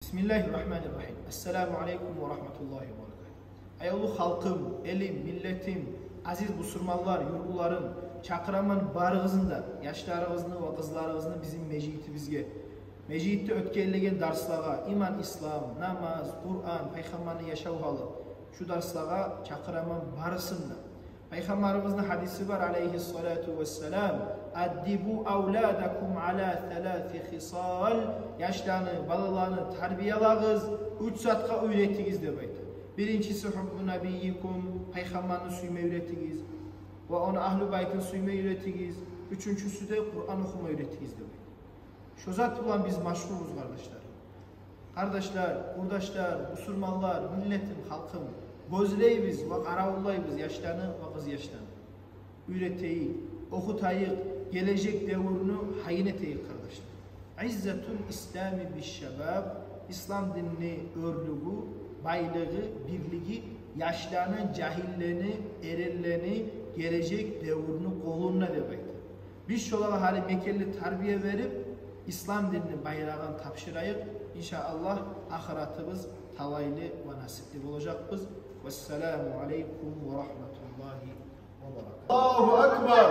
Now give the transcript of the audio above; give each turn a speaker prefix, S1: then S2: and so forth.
S1: Bismillahirrahmanirrahim. Esselamu aleyküm ve rahmetullahi ve berekatuhu. Ey ulu halkım, elim, milletim, aziz musulmanlar, yurgularım, çakıramın barığızında, yaşlarınızını ve kızlarınızını bizim meciyitibizge, meciyitde ötkellegen darslağa, iman, İslam, namaz, Kur'an, Peygamberini yaşav halı, şu darslağa çakıramın barısında. Peygamberimizin hadisi var aleyhissalatu vesselam. Addibu avladakum ala thalâthi khisal. Yaşlarını, balalarını tarbiyalağız, 3 satka öğretiniz demek. Birincisi hubbu nabiyyikum, Peygamberini suyma öğretiniz. Ve onu ahl-i baytın suyma öğretiniz. Üçüncüsü de Kur'an okuma öğretiniz demek. Şu zat olan biz maşhuruz kardeşler. Kardeşler, kurdaşlar, musulmanlar, milletim, halkım, gözleybiz ve karavullaybiz yaşlarını ve kız yaşlarını. Üreteyi, okutayı, gelecek devrunu hayin eteyik kardeşler. İzzetül İslami bişşebab, İslam dinini örlüğü, baylığı, birliği, yaşlarını, cahillerini, erellerini, gelecek devrunu koluna demektir. Biz şolara hali mekelli terbiye verip, İslam dinini bayrağını tapşırayık. İnşallah ahiretimiz talaylı ve nasipli olacakız. Vesselamu aleyküm ve rahmetullahi ve berekatuhu.
S2: Allahu Ekber.